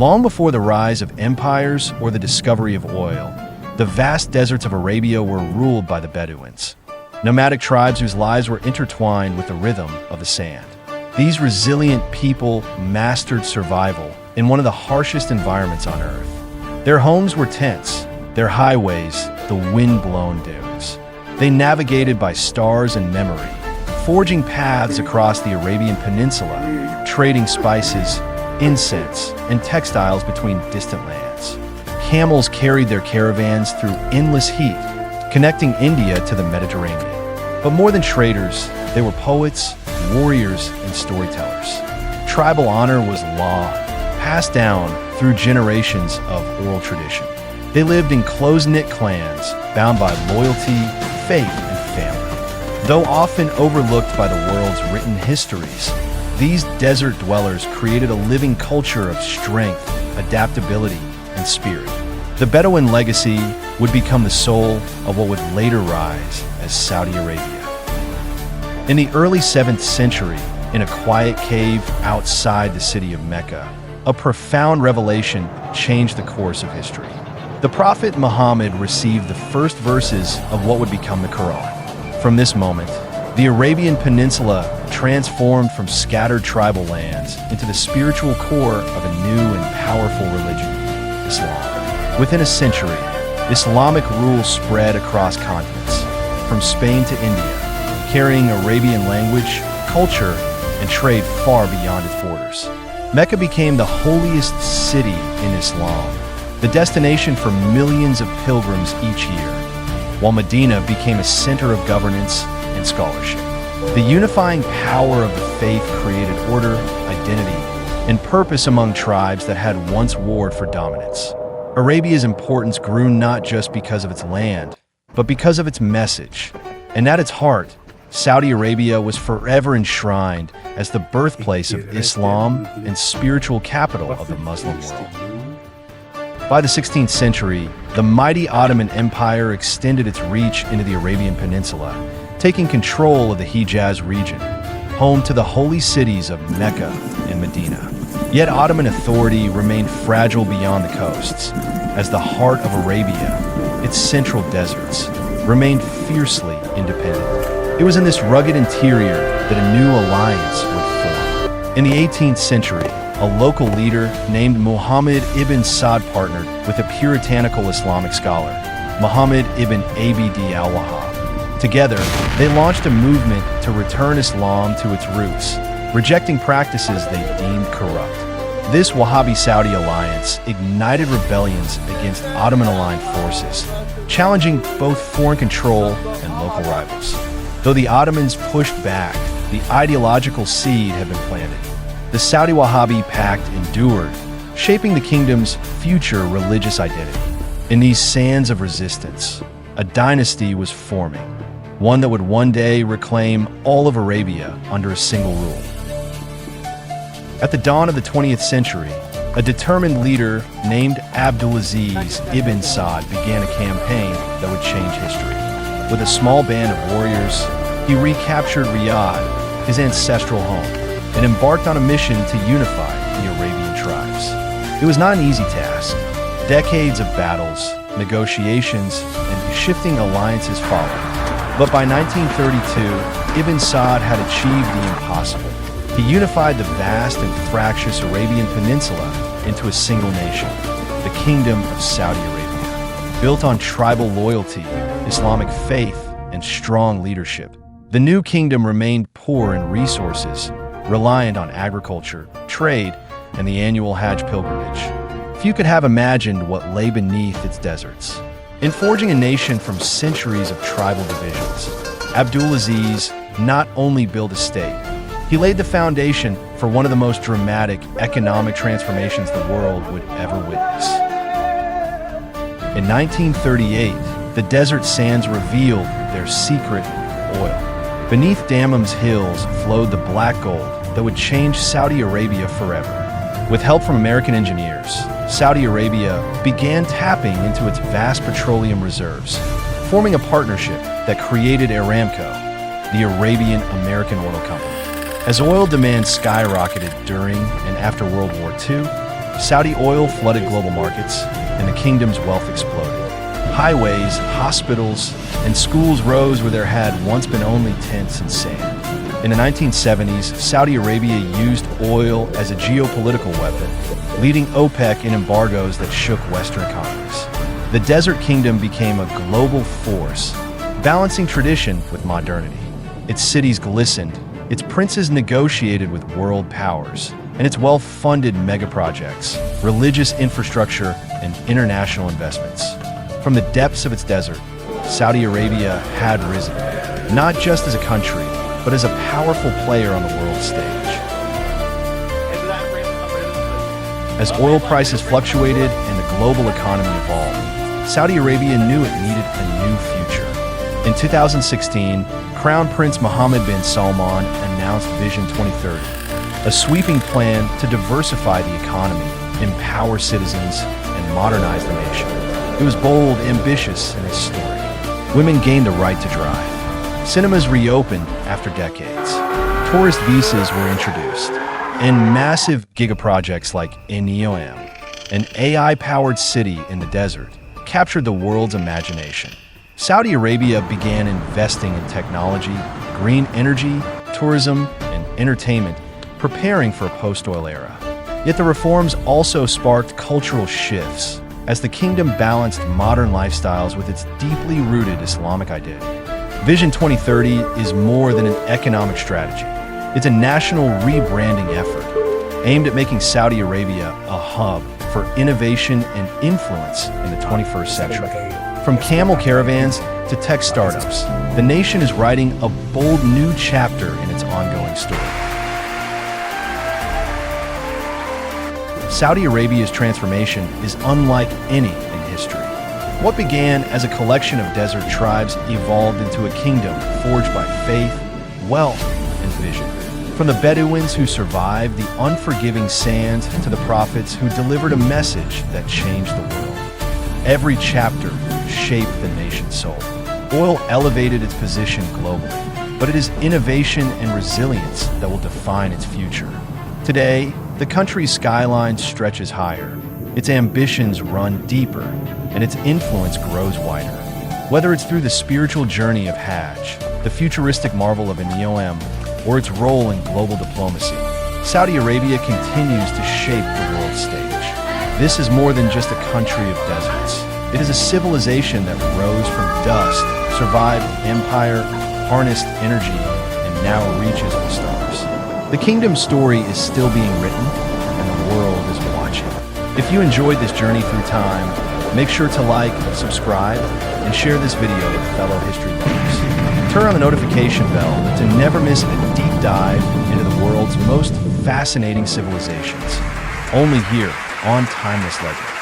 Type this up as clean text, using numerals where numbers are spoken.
Long before the rise of empires or the discovery of oil, the vast deserts of Arabia were ruled by the Bedouins, nomadic tribes whose lives were intertwined with the rhythm of the sand. These resilient people mastered survival in one of the harshest environments on Earth. Their homes were tents, their highways the wind-blown dunes. They navigated by stars and memory, forging paths across the Arabian Peninsula, trading spices, incense, and textiles between distant lands. Camels carried their caravans through endless heat, connecting India to the Mediterranean. But more than traders, they were poets, warriors, and storytellers. Tribal honor was law, passed down through generations of oral tradition. They lived in close-knit clans, bound by loyalty, faith, and family. Though often overlooked by the world's written histories, these desert dwellers created a living culture of strength, adaptability, and spirit. The Bedouin legacy would become the soul of what would later rise as Saudi Arabia. In the early 7th century, in a quiet cave outside the city of Mecca, a profound revelation changed the course of history. The Prophet Muhammad received the first verses of what would become the Quran. From this moment, the Arabian Peninsula transformed from scattered tribal lands into the spiritual core of a new and powerful religion, Islam. Within a century, Islamic rule spread across continents, from Spain to India, carrying Arabian language, culture, and trade far beyond its borders. Mecca became the holiest city in Islam, the destination for millions of pilgrims each year, while Medina became a center of governance and scholarship. The unifying power of the faith created order, identity, and purpose among tribes that had once warred for dominance. Arabia's importance grew not just because of its land, but because of its message. And at its heart, Saudi Arabia was forever enshrined as the birthplace of Islam and spiritual capital of the Muslim world. By the 16th century, the mighty Ottoman Empire extended its reach into the Arabian Peninsula, taking control of the Hijaz region, home to the holy cities of Mecca and Medina. Yet Ottoman authority remained fragile beyond the coasts, as the heart of Arabia, its central deserts, remained fiercely independent. It was in this rugged interior that a new alliance would form. In the 18th century, a local leader named Muhammad ibn Sa'd partnered with a puritanical Islamic scholar, Muhammad ibn Abd al-Wahhab. Together, they launched a movement to return Islam to its roots, rejecting practices they deemed corrupt. This Wahhabi-Saudi alliance ignited rebellions against Ottoman-aligned forces, challenging both foreign control and local rivals. Though the Ottomans pushed back, the ideological seed had been planted. The Saudi Wahhabi pact endured, shaping the kingdom's future religious identity. In these sands of resistance, a dynasty was forming, one that would one day reclaim all of Arabia under a single rule. At the dawn of the 20th century, a determined leader named Abdulaziz ibn Sa'd began a campaign that would change history. With a small band of warriors, he recaptured Riyadh, his ancestral home, and embarked on a mission to unify the Arabian tribes. It was not an easy task. Decades of battles, negotiations, and shifting alliances followed. But by 1932, Ibn Sa'd had achieved the impossible. He unified the vast and fractious Arabian Peninsula into a single nation, the Kingdom of Saudi Arabia. Built on tribal loyalty, Islamic faith, and strong leadership, the new kingdom remained poor in resources, reliant on agriculture, trade, and the annual Hajj pilgrimage. Few could have imagined what lay beneath its deserts. In forging a nation from centuries of tribal divisions, Abdulaziz not only built a state, he laid the foundation for one of the most dramatic economic transformations the world would ever witness. In 1938, the desert sands revealed their secret oil. Beneath Dammam's hills flowed the black gold that would change Saudi Arabia forever. With help from American engineers, Saudi Arabia began tapping into its vast petroleum reserves, forming a partnership that created Aramco, the Arabian American Oil Company. As oil demand skyrocketed during and after World War II, Saudi oil flooded global markets, and the kingdom's wealth exploded. Highways, hospitals, and schools rose where there had once been only tents and sand. In the 1970s, Saudi Arabia used oil as a geopolitical weapon, leading OPEC in embargoes that shook Western economies. The Desert Kingdom became a global force, balancing tradition with modernity. Its cities glistened, its princes negotiated with world powers, and its wealth-funded megaprojects, religious infrastructure, and international investments. From the depths of its desert, Saudi Arabia had risen, not just as a country, but as a powerful player on the world stage. As oil prices fluctuated and the global economy evolved, Saudi Arabia knew it needed a new future. In 2016, Crown Prince Mohammed bin Salman announced Vision 2030, a sweeping plan to diversify the economy, empower citizens, and modernize the nation. It was bold, ambitious, and historic. Women gained the right to drive. Cinemas reopened after decades. Tourist visas were introduced. And massive gigaprojects like NEOM, an AI-powered city in the desert, captured the world's imagination. Saudi Arabia began investing in technology, green energy, tourism, and entertainment, preparing for a post-oil era. Yet the reforms also sparked cultural shifts, as the kingdom balanced modern lifestyles with its deeply rooted Islamic identity. Vision 2030 is more than an economic strategy. It's a national rebranding effort aimed at making Saudi Arabia a hub for innovation and influence in the 21st century. From camel caravans to tech startups, the nation is writing a bold new chapter in its ongoing story. Saudi Arabia's transformation is unlike any in history. What began as a collection of desert tribes evolved into a kingdom forged by faith, wealth, and vision. From the Bedouins who survived the unforgiving sands to the prophets who delivered a message that changed the world. Every chapter shaped the nation's soul. Oil elevated its position globally, but it is innovation and resilience that will define its future. Today, the country's skyline stretches higher, its ambitions run deeper, and its influence grows wider. Whether it's through the spiritual journey of Hajj, the futuristic marvel of NEOM, or its role in global diplomacy, Saudi Arabia continues to shape the world stage. This is more than just a country of deserts. It is a civilization that rose from dust, survived empire, harnessed energy, and now reaches the stars. The kingdom's story is still being written, and the world is watching. If you enjoyed this journey through time, make sure to like, subscribe, and share this video with fellow history lovers. Turn on the notification bell to never miss a deep dive into the world's most fascinating civilizations. Only here on Timeless Legend.